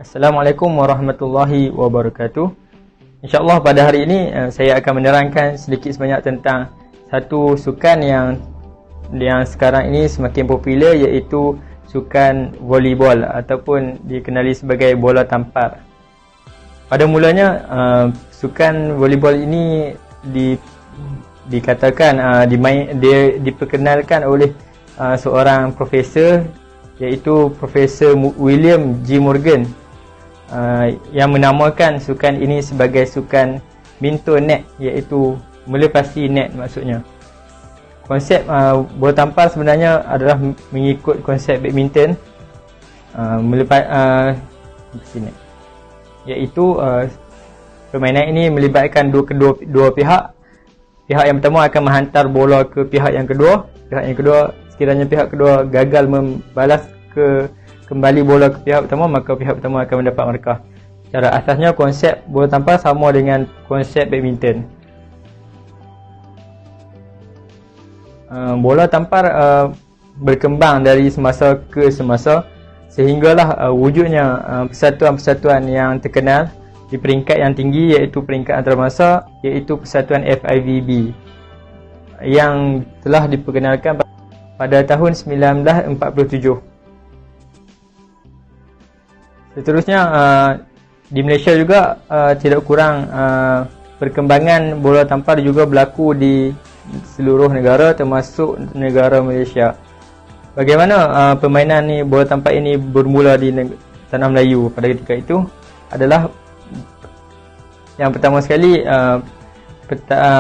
Assalamualaikum warahmatullahi wabarakatuh. InsyaAllah pada hari ini saya akan menerangkan sedikit sebanyak tentang satu sukan yang sekarang ini semakin popular, iaitu sukan volleyball ataupun dikenali sebagai bola tampar. Pada mulanya sukan volleyball ini dikatakan diperkenalkan oleh seorang profesor, iaitu Profesor William G. Morgan, yang menamakan sukan ini sebagai sukan minto net, iaitu melepasi net maksudnya. Konsep bola tampar sebenarnya adalah mengikut konsep badminton, melepasi net, iaitu permainan ini melibatkan dua pihak. Pihak yang pertama akan menghantar bola ke pihak yang kedua. Pihak yang kedua, sekiranya pihak kedua gagal membalas kembali bola ke pihak pertama, maka pihak pertama akan mendapat markah. Secara asasnya konsep bola tampar sama dengan konsep badminton. Bola tampar berkembang dari semasa ke semasa, sehinggalah wujudnya persatuan-persatuan yang terkenal di peringkat yang tinggi, iaitu peringkat antarabangsa, iaitu Persatuan FIVB, yang telah diperkenalkan pada tahun 1947. Seterusnya di Malaysia juga tidak kurang perkembangan bola tampar juga berlaku di seluruh negara, termasuk negara Malaysia. Bagaimana permainan ni, bola tampar ini bermula di tanah Melayu pada ketika itu adalah, yang pertama sekali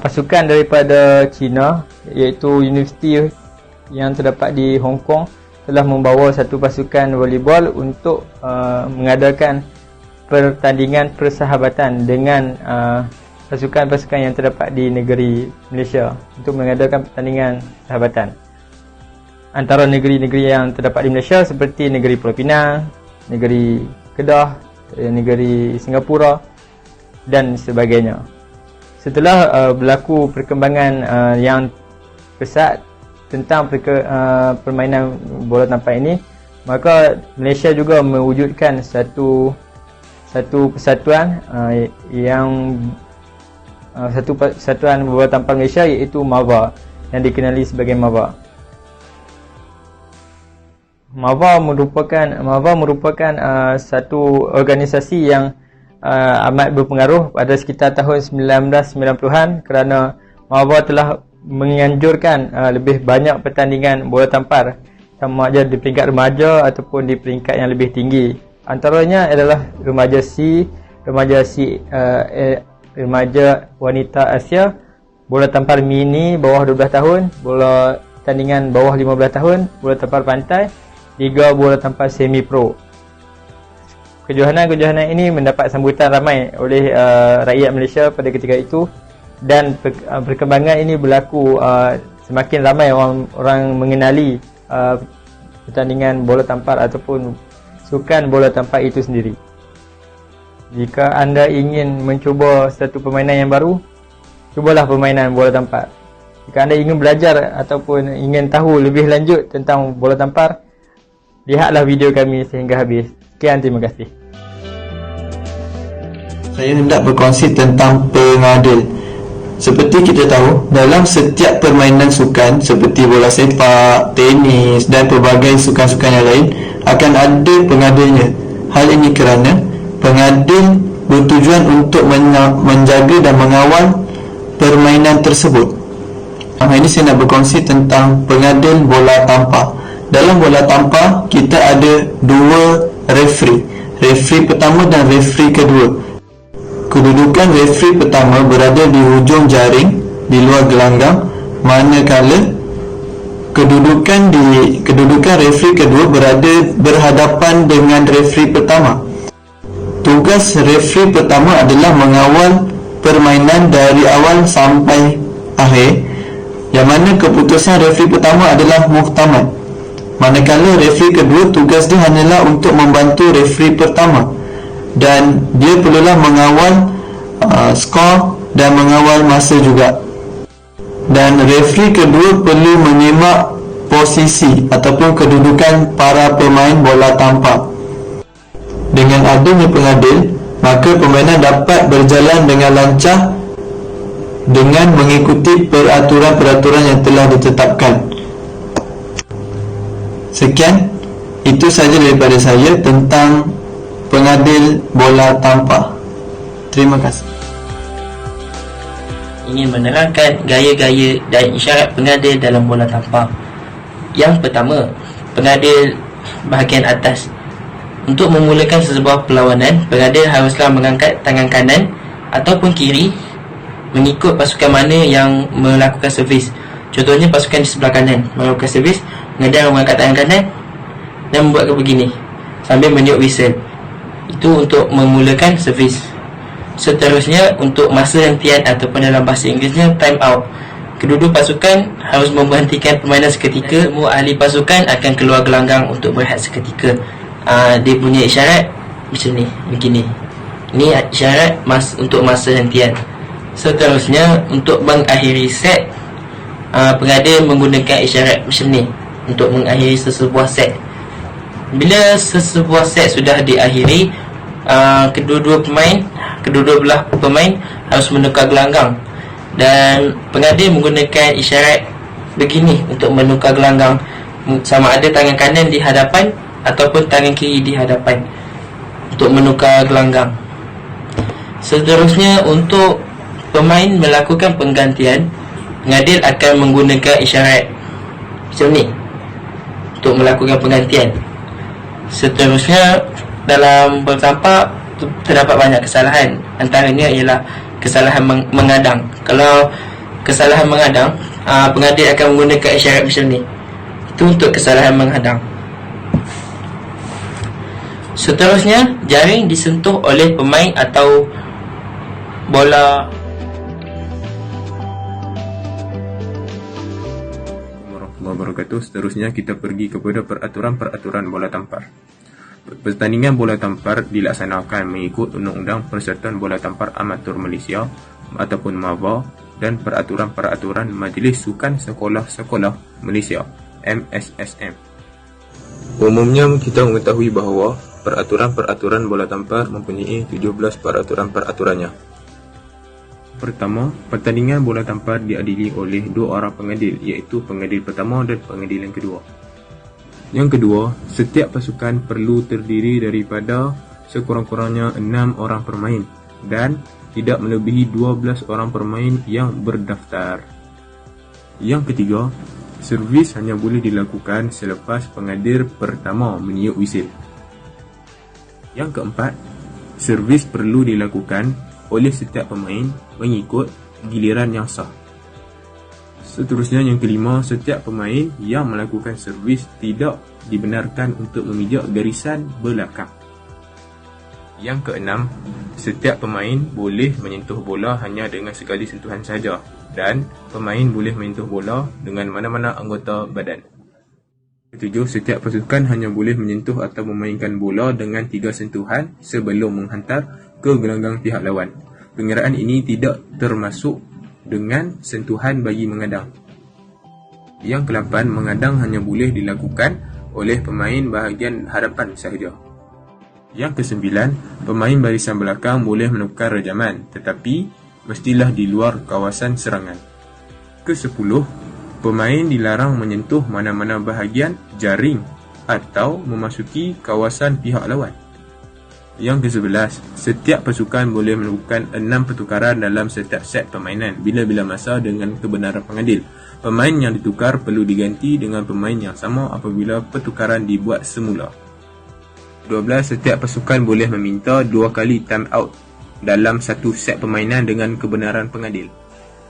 pasukan daripada China, iaitu universiti yang terdapat di Hong Kong, telah membawa satu pasukan volleyball untuk mengadakan pertandingan persahabatan dengan pasukan-pasukan yang terdapat di negeri Malaysia, untuk mengadakan pertandingan sahabatan antara negeri-negeri yang terdapat di Malaysia, seperti negeri Pulau Pinang, negeri Kedah, negeri Singapura dan sebagainya. Setelah berlaku perkembangan yang pesat tentang permainan bola tampar ini, maka Malaysia juga mewujudkan satu persatuan satu persatuan bola tampar Malaysia, iaitu MAVA, yang dikenali sebagai MAVA. MAVA merupakan satu organisasi yang amat berpengaruh pada sekitar tahun 1990-an, kerana MAVA telah menganjurkan lebih banyak pertandingan bola tampar, sama ada di peringkat remaja ataupun di peringkat yang lebih tinggi. Antaranya adalah remaja C, remaja wanita Asia, bola tampar mini bawah 12 tahun, bola tandingan bawah 15 tahun, bola tampar pantai, liga bola tampar semi pro. Kejohanan-kejohanan ini mendapat sambutan ramai oleh rakyat Malaysia pada ketika itu, dan perkembangan ini berlaku semakin ramai orang mengenali pertandingan bola tampar ataupun sukan bola tampar itu sendiri. Jika anda ingin mencuba satu permainan yang baru, cubalah permainan bola tampar. Jika anda ingin belajar ataupun ingin tahu lebih lanjut tentang bola tampar, lihatlah video kami sehingga habis. Sekian, terima kasih. Saya hendak berkongsi tentang pengadil. Seperti kita tahu, dalam setiap permainan sukan seperti bola sepak, tenis dan pelbagai sukan-sukan yang lain, akan ada pengadilnya. Hal ini kerana pengadil bertujuan untuk menjaga dan mengawal permainan tersebut. Ini saya nak berkongsi tentang pengadil bola tampar. Dalam bola tampar, kita ada dua referee. Referee pertama dan referee kedua. Kedudukan referee pertama berada di hujung jaring di luar gelanggang, manakala kedudukan referee kedua berada berhadapan dengan referee pertama. Tugas referee pertama adalah mengawal permainan dari awal sampai akhir, yang mana keputusan referee pertama adalah muhtamad. Manakala referee kedua, tugas dia hanyalah untuk membantu referee pertama, dan dia perlulah mengawal skor dan mengawal masa juga. Dan referee kedua perlu menyemak posisi ataupun kedudukan para pemain bola tampar. Dengan adanya pengadil, maka permainan dapat berjalan dengan lancar dengan mengikuti peraturan-peraturan yang telah ditetapkan. Sekian, itu sahaja daripada saya tentang pengadil bola tampar. Terima kasih. Ingin menerangkan gaya-gaya dan isyarat pengadil dalam bola tampar. Yang pertama, pengadil bahagian atas. Untuk memulakan sesebuah perlawanan, pengadil haruslah mengangkat tangan kanan ataupun kiri mengikut pasukan mana yang melakukan servis. Contohnya pasukan di sebelah kanan melakukan servis, pengadil mengangkat tangan kanan dan membuat begini sambil meniup whistle. Itu untuk memulakan servis. Seterusnya, untuk masa hentian ataupun dalam bahasa Inggerisnya time out, kedua-dua pasukan harus memberhentikan permainan seketika. Semua ahli pasukan akan keluar gelanggang untuk berehat seketika. Dia punya isyarat macam ni, begini. Ini isyarat untuk masa hentian. Seterusnya, untuk mengakhiri set, pengadil menggunakan isyarat macam ni untuk mengakhiri sesebuah set. Bila sesebuah set sudah diakhiri, kedua-dua belah pemain harus menukar gelanggang, dan pengadil menggunakan isyarat begini untuk menukar gelanggang, sama ada tangan kanan di hadapan ataupun tangan kiri di hadapan untuk menukar gelanggang. Seterusnya, untuk pemain melakukan penggantian, pengadil akan menggunakan isyarat macam ni untuk melakukan penggantian. Seterusnya, dalam bola tampar terdapat banyak kesalahan. Antaranya ialah kesalahan mengadang. Kalau kesalahan mengadang, pengadil akan menggunakan isyarat macam ni. Itu untuk kesalahan menghadang. Seterusnya, jaring disentuh oleh pemain atau bola. Warahmatullahi wabarakatuh. Seterusnya kita pergi kepada peraturan-peraturan bola tampar. Pertandingan bola tampar dilaksanakan mengikut Undang-Undang Persatuan Bola Tampar Amatur Malaysia ataupun MAVA dan peraturan-peraturan Majlis Sukan Sekolah-Sekolah Malaysia MSSM. Umumnya kita mengetahui bahawa peraturan-peraturan bola tampar mempunyai 17 peraturan-peraturannya. Pertama, pertandingan bola tampar diadili oleh dua orang pengadil, iaitu pengadil pertama dan pengadil yang kedua. Yang kedua, setiap pasukan perlu terdiri daripada sekurang-kurangnya 6 orang pemain dan tidak melebihi 12 orang pemain yang berdaftar. Yang ketiga, servis hanya boleh dilakukan selepas pengadil pertama meniup whistle. Yang keempat, servis perlu dilakukan oleh setiap pemain mengikut giliran yang sah. Seterusnya, yang kelima, setiap pemain yang melakukan servis tidak dibenarkan untuk memijak garisan belakang. Yang keenam, setiap pemain boleh menyentuh bola hanya dengan sekali sentuhan sahaja dan pemain boleh menyentuh bola dengan mana-mana anggota badan. Ketujuh, setiap pasukan hanya boleh menyentuh atau memainkan bola dengan 3 sentuhan sebelum menghantar ke gelanggang pihak lawan. Pengiraan ini tidak termasuk dengan sentuhan bagi mengadang. Yang ke-8, mengadang hanya boleh dilakukan oleh pemain bahagian hadapan sahaja. Yang ke-9, pemain barisan belakang boleh menukar rejaman, tetapi mestilah di luar kawasan serangan. Ke-10, pemain dilarang menyentuh mana-mana bahagian jaring atau memasuki kawasan pihak lawan. Yang ke-11, setiap pasukan boleh melakukan 6 pertukaran dalam setiap set permainan bila-bila masa dengan kebenaran pengadil. Pemain yang ditukar perlu diganti dengan pemain yang sama apabila pertukaran dibuat semula. 12, setiap pasukan boleh meminta 2 kali time out dalam satu set permainan dengan kebenaran pengadil.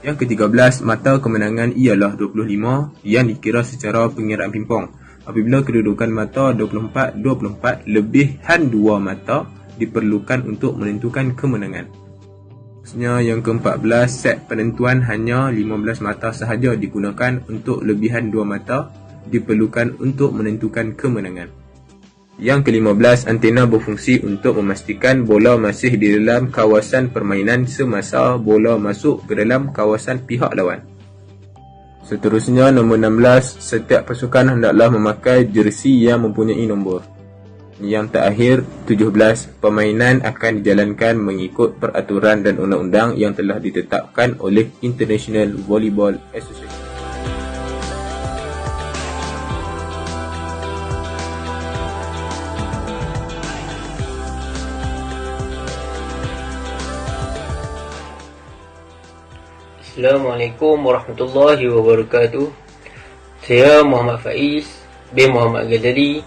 Yang ke-13, mata kemenangan ialah 25 yang dikira secara pengiraan pingpong. Apabila kedudukan mata 24-24, lebihan 2 mata diperlukan untuk menentukan kemenangan. Seterusnya, yang ke-14, set penentuan hanya 15 mata sahaja digunakan, untuk lebihan 2 mata diperlukan untuk menentukan kemenangan. Yang ke-15, antena berfungsi untuk memastikan bola masih di dalam kawasan permainan semasa bola masuk ke dalam kawasan pihak lawan. Seterusnya, nombor 16, setiap pasukan hendaklah memakai jersey yang mempunyai nombor. Yang terakhir, 17. Permainan akan dijalankan mengikut peraturan dan undang-undang yang telah ditetapkan oleh International Volleyball Association. Assalamualaikum warahmatullahi wabarakatuh. Saya Muhammad Faiz bin Muhammad Ghazali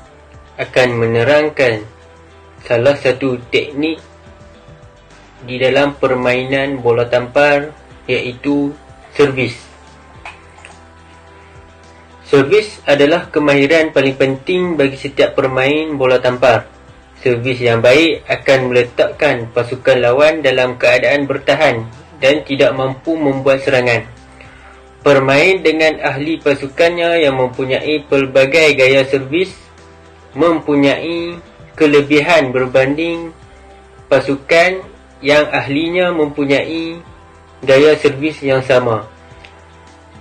akan menerangkan salah satu teknik di dalam permainan bola tampar, iaitu servis. Servis adalah kemahiran paling penting bagi setiap pemain bola tampar. Servis yang baik akan meletakkan pasukan lawan dalam keadaan bertahan dan tidak mampu membuat serangan. Pemain dengan ahli pasukannya yang mempunyai pelbagai gaya servis mempunyai kelebihan berbanding pasukan yang ahlinya mempunyai gaya servis yang sama.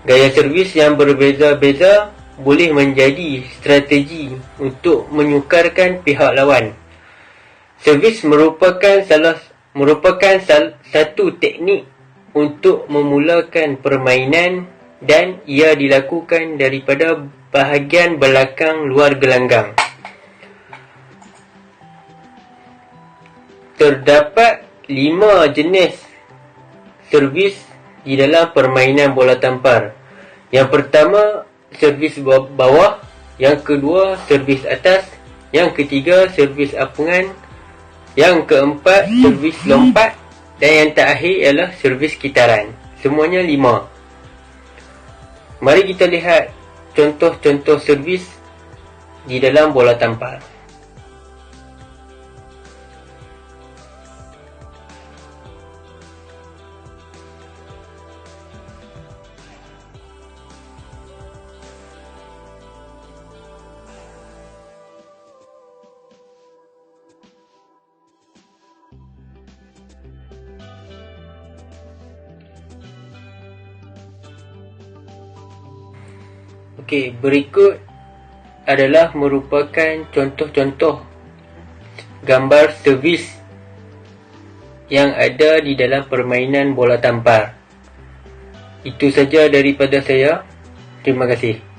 Gaya servis yang berbeza-beza boleh menjadi strategi untuk menyukarkan pihak lawan. Servis merupakan satu teknik untuk memulakan permainan dan ia dilakukan daripada bahagian belakang luar gelanggang. Terdapat 5 jenis servis di dalam permainan bola tampar. Yang pertama, servis bawah. Yang kedua, servis atas. Yang ketiga, servis apungan. Yang keempat, servis lompat. Dan yang terakhir ialah servis kitaran. Semuanya 5. Mari kita lihat contoh-contoh servis di dalam bola tampar. Okey, berikut adalah merupakan contoh-contoh gambar servis yang ada di dalam permainan bola tampar. Itu saja daripada saya. Terima kasih.